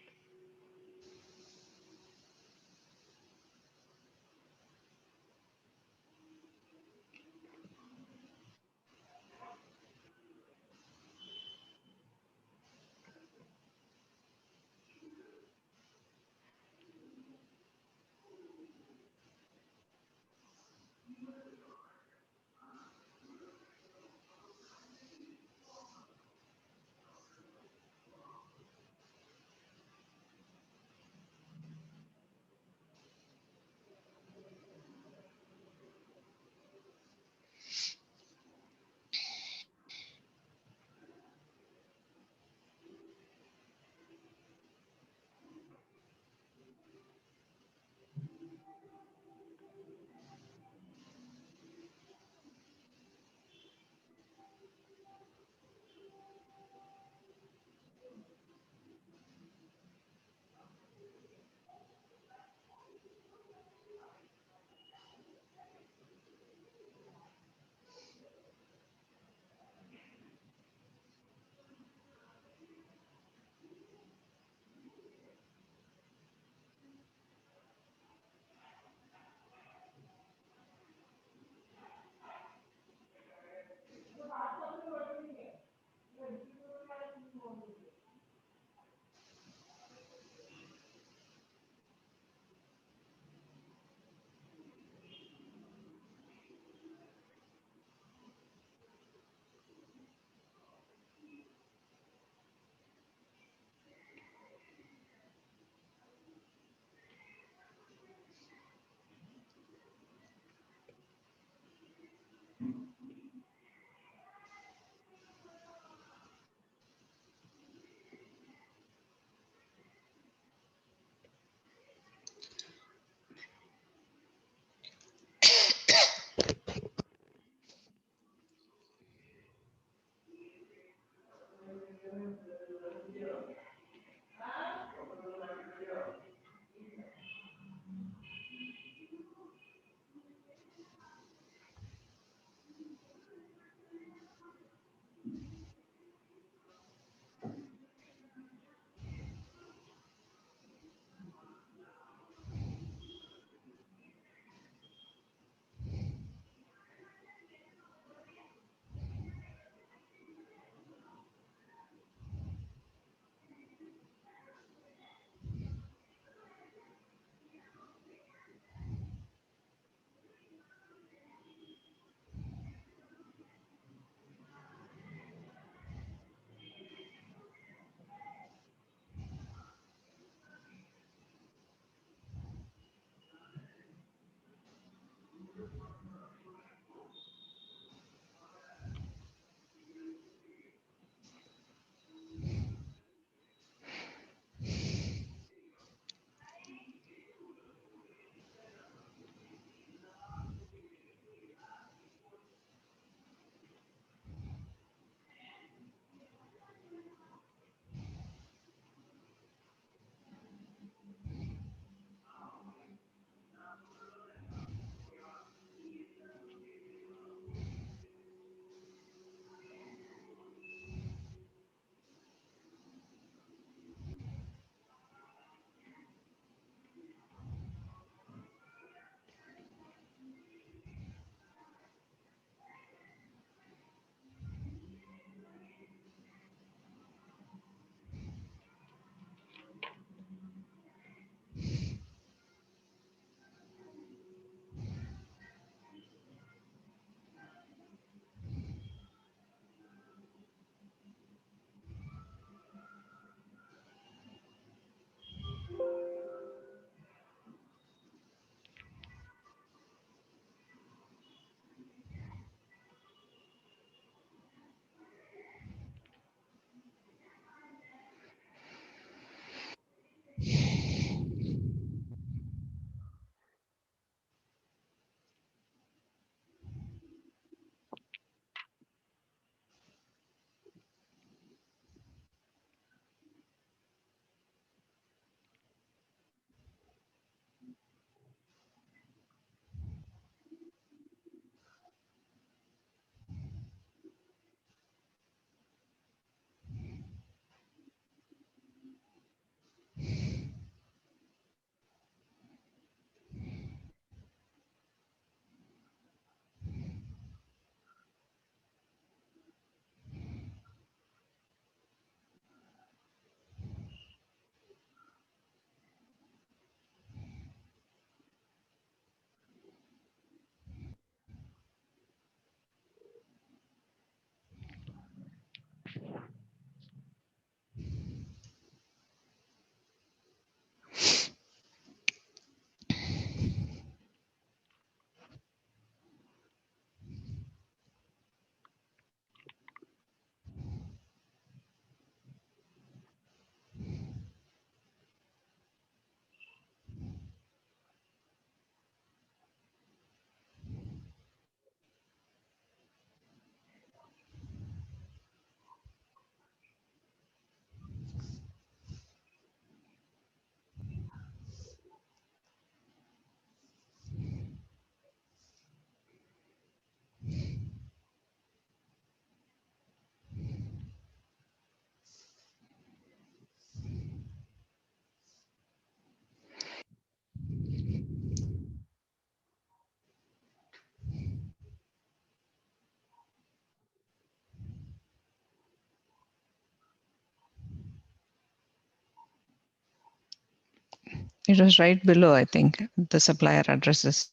S2: It was right below, I think, the supplier addresses.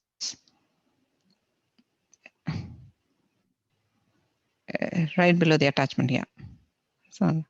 S2: Right below the attachment, yeah. So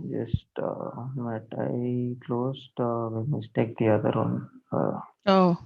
S1: Just but I closed by mistake the other one.
S2: oh,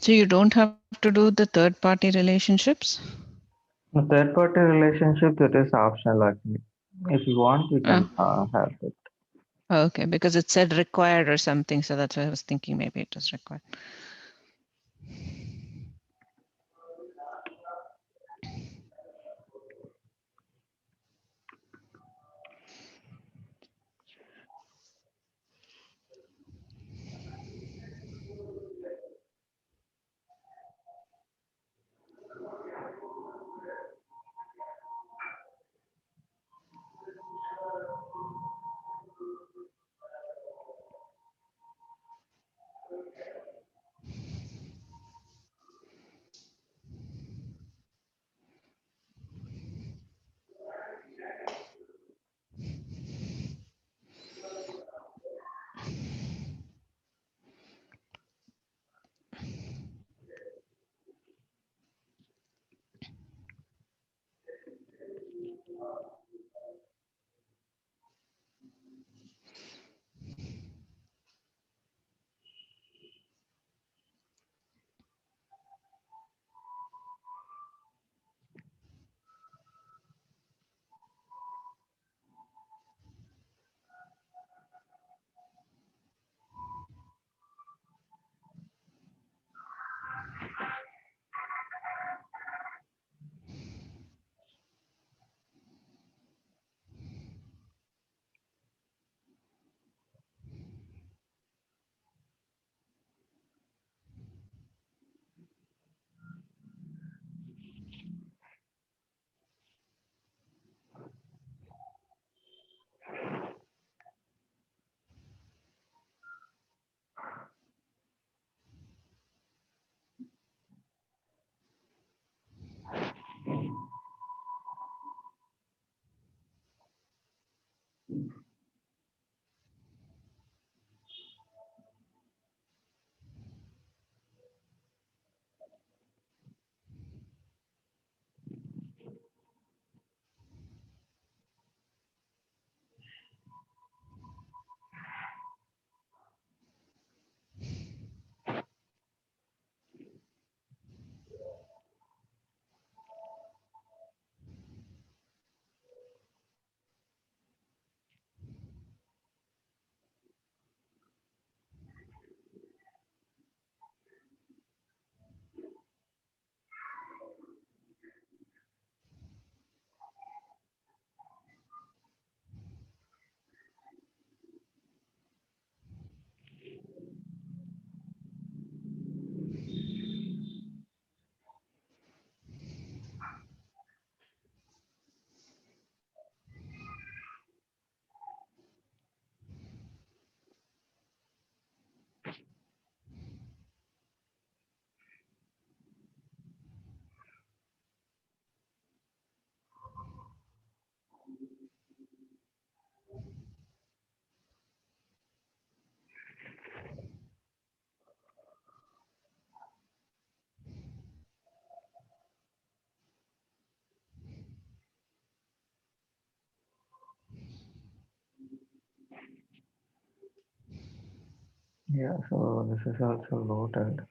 S2: So you don't have to do the third party relationships?
S1: The third party relationship, it is optional actually. If you want, we
S2: Uh,
S1: can have it.
S2: okay, because it said required or something, so that's why I was thinking maybe it was required.
S1: Yeah, so this is also loaded.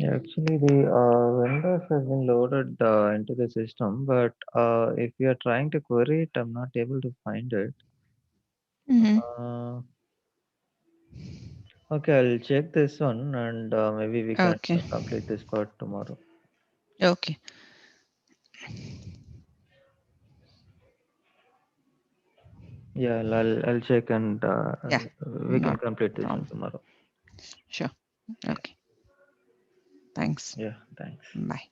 S1: Actually, the vendors has been loaded into the system, but if you are trying to query it, I'm not able to find it.
S2: Hmm.
S1: Uh, okay, I'll check this one, and maybe we can
S2: Okay.
S1: complete this part tomorrow.
S2: Okay.
S1: Yeah, I'll check, and
S2: Yeah.
S1: we can
S2: Not
S1: complete this one
S2: problem.
S1: tomorrow.
S2: Sure.
S1: Yeah,
S2: Okay. Thanks.
S1: yeah, thanks.
S2: Bye.